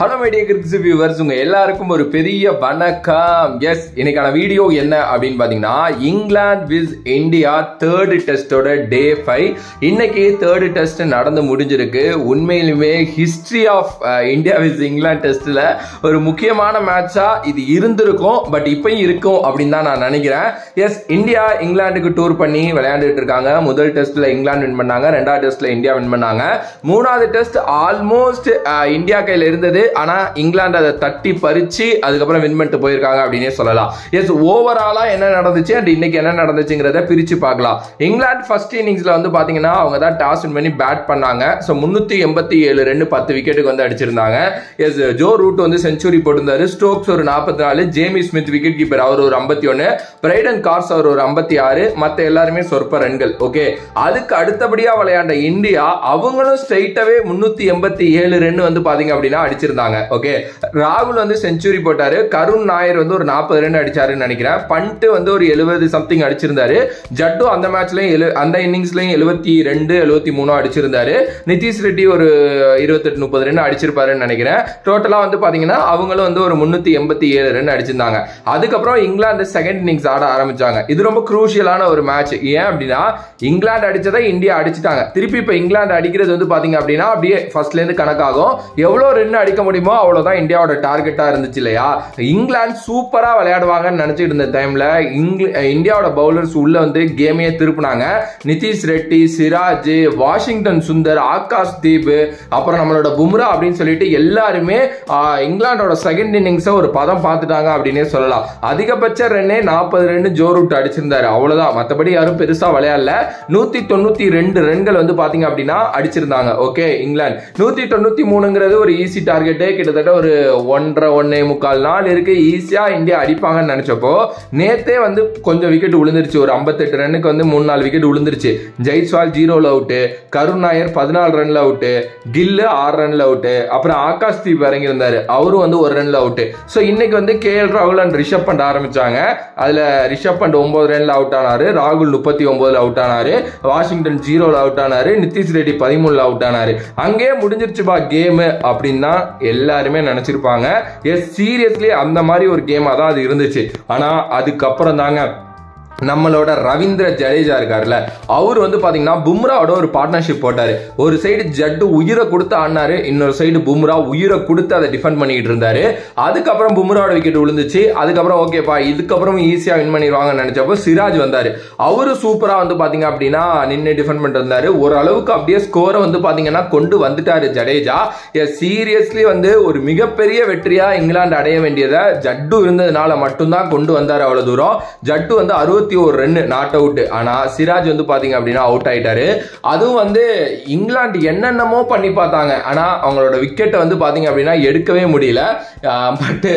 Hello media கிரிக்ஸ் viewers, உங்க எல்லாருக்கும் ஒரு பெரிய வணக்கம். எஸ், இன்னைக்கான வீடியோ என்ன அப்படின்னு பாத்தீங்கன்னா, இங்கிலாந்து விஸ் இந்தியா தேர்ட் டெஸ்டோட டே 5. இன்னைக்கு தேர்ட் டெஸ்ட் நடந்து முடிஞ்சிருக்கு. உண்மையிலுமே ஹிஸ்டரி ஆஃப் இந்தியா விஸ் இங்கிலாந்து டெஸ்ட்ல ஒரு முக்கியமான மேட்சா இது இருந்திருக்கும். பட் இப்பயும் இருக்கும் அப்படின்னு தான் நான் நினைக்கிறேன். எஸ், இந்தியா இங்கிலாந்துக்கு டூர் பண்ணி விளையாண்டுட்டு இருக்காங்க. முதல் டெஸ்ட்ல இங்கிலாந்து வின் பண்ணாங்க, ரெண்டாவது டெஸ்ட்ல இந்தியா வின் பண்ணாங்க. மூணாவது டெஸ்ட் ஆல்மோஸ்ட் இந்தியா கையில இருந்தது. ஆனா இங்கிலாந்து அதை தட்டி பறிச்சு அதுக்கப்புறம் வின் பண்ணிட்டு போயிருக்காங்க அப்படின்னே சொல்லலாம். எஸ், ஓவராலா என்ன நடந்துச்சு அண்ட் இன்னைக்கு என்ன நடந்துச்சுங்கிறத பிரிச்சு பார்க்கலாம். இங்கிலாந்து ஃபர்ஸ்ட் இன்னிங்ஸ்ல வந்து பாத்தீங்கன்னா அவங்க தான் டாஸ் வின் பண்ணி பேட் பண்ணாங்க. ஸோ 387 ரன் 10 விக்கெட்டுக்கு வந்து அடிச்சிருந்தாங்க. எஸ், ஜோ ரூட் வந்து செஞ்சுரி போட்டிருந்தாரு. ஸ்டோக்ஸ் ஒரு 44, ஜேமி ஸ்மித் விக்கெட் கீப்பர் அவர் ஒரு 51, பிரைடன் கார்ஸ் அவர் ஒரு 56, மற்ற எல்லாருமே சொற்ப ரன்கள். ஓகே, அதுக்கு அடுத்தபடியா விளையாண்ட இந்தியா அவங்களும் ஸ்ட்ரைட்டாவே 387 ரன் வந்து பாத்தீங்க அப்படின்னா அடிச்சிருந்தாங்க. ஓகே, ராகுல் வந்து செஞ்சுரி போட்டாரு. கருண் நாயர் வந்து ஒரு 40 ரன் அடிச்சாருன்னு நினைக்கிறேன். பண்ட் வந்து ஒரு 70 சம்திங் அடிச்சிருந்தாரு. ஜட்டு அந்த மேட்ச்லயும் அந்த இன்னிங்ஸ்லயும் 72 73 அடிச்சிருந்தாரு. நிதிஷ் ரெட்டி ஒரு 28-30 ரன் அடிச்சிருப்பாருன்னு நினைக்கிறேன். டோட்டலா வந்து பாத்தீங்கன்னா அவங்களும் வந்து ஒரு 387 ரன் அடிச்சிருந்தாங்க. அதுக்கப்புறம் இங்கிலாந்து செகண்ட் இன்னிங்ஸ் ஆட ஆரம்பிச்சாங்க. இது ரொம்ப குரூஷியலான ஒரு மேட்ச். ஏன் அப்படின்னா இங்கிலாந்து அடிச்சதை இந்தியா அடிச்சுட்டாங்க. திருப்பி இப்ப இங்கிலாந்து அடிக்கிறது வந்து பாத்தீங்க அப்படின்னா அப்படியே ஃபர்ஸ்ட்ல இருந்து கணக்காகும். எவ்வளவு ரன் அடிக்க முடியுமோ அவ்வளவுதான் இந்தியாவோட டார்கெட்டா இருந்துச்சு இல்லையா. இங்கிலாந்து சூப்பரா விளையாடுவாங்கன்னு நினைச்சிட்டு இருந்த டைம்ல இந்தியாவோட பவுலர்ஸ் உள்ள வந்து கேமையே திருப்பினாங்க. நிதிஷ் ரெட்டி, சிராஜ், வாஷிங்டன் சுந்தர், ஆகாஷ் தீப், அப்புறம் நம்மளோட பும்ரா அப்படின்னு சொல்லிட்டு எல்லாருமே இங்கிலாந்தோட செகண்ட் இன்னிங்ஸ் ஒரு பதம் பார்த்துட்டாங்க அப்படின்னே சொல்லலாம். அதிகபட்ச ரன்னே 40 ரன் ஜோ ரூட் அடிச்சிருந்தாரு, அவ்வளவுதான். மற்றபடி யாரும் பெருசா விளையாடல. 192 ரன்கள் வந்து பாத்தீங்க அப்படின்னா அடிச்சிருந்தாங்க. ஓகே, இங்கிலாந்து 193ங்கிறது ஒரு ஈஸி டார்கெட். கிட்டத்தட்ட ஒரு 1.25 நாள் இருக்கு, ஈஸியா இந்தியா அடிப்பாங்கன்னு நினைச்சப்போ நேத்தே வந்து கொஞ்சம் விக்கெட் விழுந்துருச்சு. ஒரு 58 ரன்னுக்கு வந்து 3-4 விக்கெட் விழுந்துருச்சு. ஜெய்ஸ்வால் 0ல அவுட், கருண் நாயர் 14 ரன்ல அவுட், கில்லு 6 ரன்ல அவுட், அப்புறம் ஆகாஷ் தீப் இறங்கி இருந்தாரு, அவரும் வந்து 1 ரன்ல அவுட். ஸோ இன்னைக்கு வந்து கேஎல் ராகுல் அண்ட் ரிஷப் பண்ட் ஆரம்பிச்சாங்க. அதுல ரிஷப் பண்ட் 9 ரன்ல அவுட் ஆனாரு, ராகுல் 39ல அவுட் ஆனாரு, வாஷிங்டன் 0ல அவுட் ஆனாரு, நிதிஷ் ரெட்டி 13ல அவுட் ஆனாரு. அங்கே முடிஞ்சிருச்சுப்பா கேம் அப்படின்னு எல்லாருமே நினைச்சிருப்பாங்க. எஸ், சீரியஸ்லி அந்த மாதிரி ஒரு கேமா தான் அது இருந்துச்சு. ஆனா அதுக்கப்புறம் தாங்க நம்மளோட ரவீந்திர ஜடேஜா இருக்காருல்ல, அவர் வந்து பாத்தீங்கன்னா பும்ராவோட ஒரு பார்ட்னர்ஷிப் போட்டாரு. ஒரு சைடு ஜட்டு உயிரை கொடுத்து ஆடினாரு, இன்னொரு சைடு பும்ரா உயிரை கொடுத்து அதை டிஃபெண்ட் பண்ணிட்டு இருந்தாரு. அதுக்கப்புறம் பும்ராவோட விக்கெட் விழுந்துச்சு. அதுக்கப்புறம் ஓகேப்பா இதுக்கப்புறம் ஈஸியா வின் பண்ணிடுவாங்கன்னு நினைச்சப்போ சிராஜ் வந்தாரு. அவரு சூப்பரா வந்து பாத்தீங்க அப்படின்னா நின்று டிஃபெண்ட் பண்ணிட்டு இருந்தாரு. ஓரளவுக்கு அப்படியே ஸ்கோரை வந்து பாத்தீங்கன்னா கொண்டு வந்துட்டாரு ஜடேஜா. சீரியஸ்லி வந்து ஒரு மிகப்பெரிய வெற்றியா இங்கிலாந்து அடைய வேண்டியதை ஜட்டு இருந்ததுனால மட்டும்தான் கொண்டு வந்தாரு அவ்வளவு தூரம். ஜட்டு வந்து 61 ரன் நாட் அவுட். ஆனா சிராஜ் வந்து பாத்தீங்க அப்படின்னா அவுட் ஆயிட்டாரு. அதுவும் வந்து இங்கிலாந்து என்னென்னமோ பண்ணி பார்த்தாங்க. ஆனா அவங்களோட விக்கெட்டை வந்து பாத்தீங்க அப்படின்னா எடுக்கவே முடியல. பட்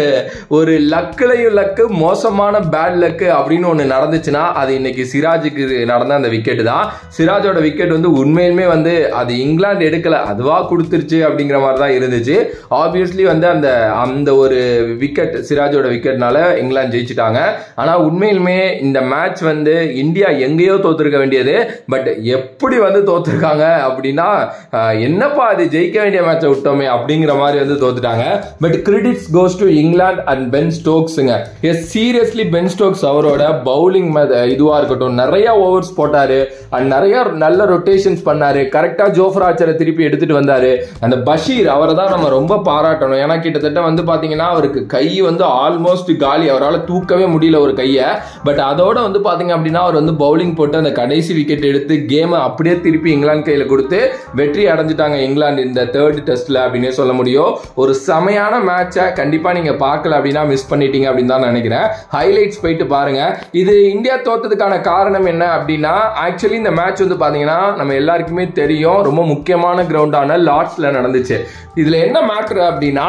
ஒரு லக்குலையும் லக்கு, மோசமான பேட் லக்கு அப்படின்னு ஒன்று நடந்துச்சுன்னா அது இன்னைக்கு சிராஜுக்கு நடந்த அந்த விக்கெட் தான். சிராஜோட விக்கெட் வந்து உண்மையிலுமே வந்து அது இங்கிலாந்து எடுக்கல, அதுவா கொடுத்துருச்சு அப்படிங்கிற மாதிரி தான் இருந்துச்சு. ஆப்வியஸ்லி வந்து அந்த ஒரு விக்கெட், சிராஜோட விக்கெட்னால இங்கிலாந்து ஜெயிச்சுட்டாங்க. ஆனா உண்மையிலுமே இந்த மேட்ச் வந்து இந்தியா எங்கேயோ தோத்துருக்க வேண்டியது. பட் எப்படி வந்து தோத்துருக்காங்க அப்படின்னா என்னப்பா அது ஜெயிக்க வேண்டிய மேட்சை விட்டோமே அப்படிங்கிற மாதிரி வந்து தோத்துட்டாங்க. But credits goes to England and Ben ஸ்டோக்ஸ்ங்க. எஸ், சீரியஸ்லி பென் ஸ்டோக்ஸ் அவரோட பவுலிங் இதுவா இருக்கட்டும், நிறைய ஓவர்ஸ் போட்டாரு அண்ட் நிறைய நல்ல ரொட்டேஷன்ஸ் பண்ணாரு. கரெக்டா ஜோஃப்ரா ஆர்ச்சரை திருப்பி எடுத்துட்டு வந்தாரு. அந்த பஷீர் அவரை தான் நம்ம ரொம்ப பாராட்டணும். ஏன்னா கிட்டத்தட்ட வந்து பாத்தீங்கன்னா அவருக்கு கை வந்து ஆல்மோஸ்ட் காலி, அவரால் தூக்கவே முடியல ஒரு கையை. பட் அதோட வந்து பாத்தீங்க அப்படின்னா அவர் வந்து பவுலிங் போட்டு அந்த கடைசி விக்கெட் எடுத்து கேமை அப்படியே திருப்பி இங்கிலாந்து கையில கொடுத்து வெற்றி அடைஞ்சிட்டாங்க இங்கிலாந்து இந்த தேர்ட் டெஸ்ட்ல அப்படின்னே சொல்ல முடியும். ஒரு செமையான மேட்சை கண்டிப்பா நீங்க பார்க்கல அப்படின்னா மிஸ் பண்ணிட்டீங்க அப்படின்னு தான் நினைக்கிறேன். ஹைலைட்ஸ் போயிட்டு பாருங்க. இது இந்தியா தோத்ததுக்கான காரணம் என்ன அப்படின்னா, ஆக்சுவலி இந்த மேட்ச் வந்து பாத்தீங்கன்னா நம்ம எல்லாருக்குமே தெரியும் ரொம்ப முக்கியமான கிரவுண்டான லார்ட்ஸ்ல நடந்துச்சு. இதுல என்ன மேட்டர் அப்படின்னா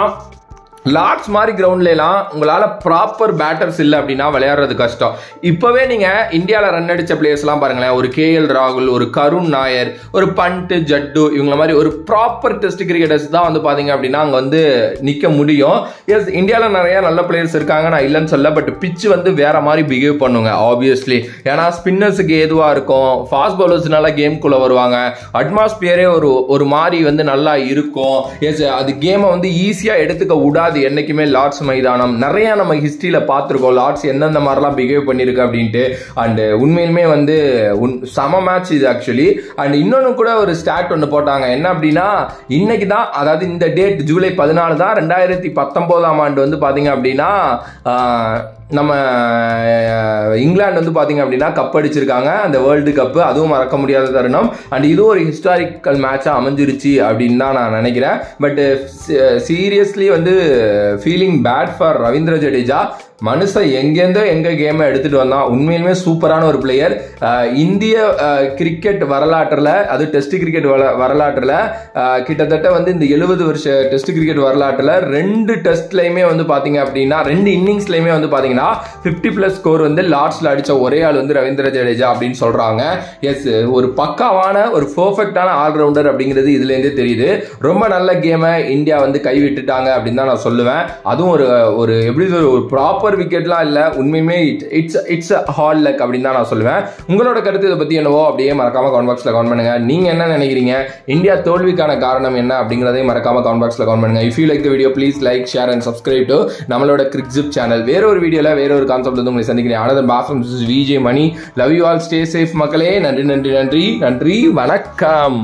லார்ட்ஸ் மாதிரி கிரவுண்ட்லாம் உங்களால் ப்ராப்பர் பேட்டர்ஸ் இல்லை அப்படின்னா விளையாடுறது கஷ்டம். இப்போவே நீங்கள் இந்தியாவில் ரன் அடித்த பிளேயர்ஸ்லாம் பாருங்களேன், ஒரு KL ராகுல், ஒரு கருண் நாயர், ஒரு பண்ட், ஜட்டு, இவங்கள மாதிரி ஒரு ப்ராப்பர் டெஸ்ட் கிரிக்கெட்டர்ஸ் தான் வந்து பார்த்தீங்க அப்படின்னா அங்கே வந்து நிற்க முடியும். எஸ், இந்தியாவில் நிறைய நல்ல பிளேயர்ஸ் இருக்காங்க, நான் இல்லைன்னு சொல்ல. பட் பிச்சு வந்து வேற மாதிரி பிஹேவ் பண்ணுங்க ஆப்வியஸ்லி. ஏன்னா ஸ்பின்னர்ஸுக்கு ஏதுவாக இருக்கும், ஃபாஸ்ட் பவுலர்ஸ்னால கேம்குள்ளே வருவாங்க, அட்மாஸ்பியரே ஒரு மாதிரி வந்து நல்லா இருக்கும். எஸ், அது கேமை வந்து ஈஸியாக எடுத்துக்க விடாது என்னைக்குமே லார்ட்ஸ் மைதானம். நிறைய நம்ம ஹிஸ்டரியில பார்த்துருக்கோம் லார்ட்ஸ் எந்தெந்த மாதிரிலாம் பிஹேவ் பண்ணிருக்கு அப்படின்ட்டு. அண்ட் உண்மையிலுமே வந்து சம மேட்ச் இது ஆக்சுவலி. அண்ட் இன்னொன்று கூட ஒரு ஸ்டாட் ஒன்று போட்டாங்க, என்ன அப்படின்னா இன்னைக்கு தான், அதாவது இந்த டேட் ஜூலை 14 தான் 2019ஆம் ஆண்டு வந்து பார்த்தீங்க அப்படின்னா நம்ம இங்கிலாந்து வந்து பார்த்தீங்க அப்படின்னா கப் அடிச்சிருக்காங்க, அந்த வேர்ல்டு கப்பு. அதுவும் மறக்க முடியாத தருணம். அண்ட் இதுவும் ஒரு ஹிஸ்டாரிக்கல் மேட்சாக அமைஞ்சிருச்சு அப்படின்னு தான் நான் நினைக்கிறேன். பட் சீரியஸ்லி வந்து feeling bad for Ravindra Jadeja. மனுஷன் எங்கேருந்தோ எங்க கேமை எடுத்துட்டு வந்தான். உண்மையிலுமே சூப்பரான ஒரு பிளேயர். இந்திய கிரிக்கெட் வரலாற்றில், அது டெஸ்ட் கிரிக்கெட் வரலாற்றில் கிட்டத்தட்ட வந்து இந்த 70 வருஷ டெஸ்ட் கிரிக்கெட் வரலாற்றில் 2 டெஸ்ட்லையுமே வந்து பார்த்தீங்க அப்படின்னா 2 இன்னிங்ஸ்லையுமே வந்து பார்த்தீங்கன்னா 50+ ஸ்கோர் வந்து லார்ட்ஸில் அடித்த ஒரே ஆள் வந்து ரவீந்திர ஜடேஜா அப்படின்னு சொல்றாங்க. எஸ், ஒரு பக்காவான ஒரு பர்ஃபெக்டான ஆல்ரவுண்டர் அப்படிங்கிறது இதுலேருந்தே தெரியுது. ரொம்ப நல்ல கேமை இந்தியா வந்து கைவிட்டுட்டாங்க அப்படின்னு தான் நான் சொல்லுவேன். அதுவும் ஒரு எப்படி ஒரு ப்ராப்பர் விக்கெட்லாம் இல்ல, உண்மையுமே இட்ஸ் ஹார்ட் லக் அப்படின்னு தான் நான் சொல்லுவேன். உங்களோட கருத்து இதை பத்தி என்னவோ அப்படியே மறக்காம கமெண்ட் பாக்ஸ்ல கமெண்ட் பண்ணுங்க. நீங்க என்ன நினைக்கிறீங்க, இந்தியா தோல்விக்கான காரணம் என்ன அப்படிங்கறதையும் மறக்காம கமெண்ட் பாக்ஸ்ல கமெண்ட் பண்ணுங்க. If you like the video please like, share and subscribe to நம்மளோட கிரிக்ஸிப் சேனல். வேற ஒரு வீடியோல வேற ஒரு கான்செப்ட் வந்து உங்களை சந்திக்கிறேன். அனதர் பாஃப்ரம் VJ Mani. Love you all, stay safe மக்களே. நன்றி நன்றி நன்றி நன்றி, வணக்கம்.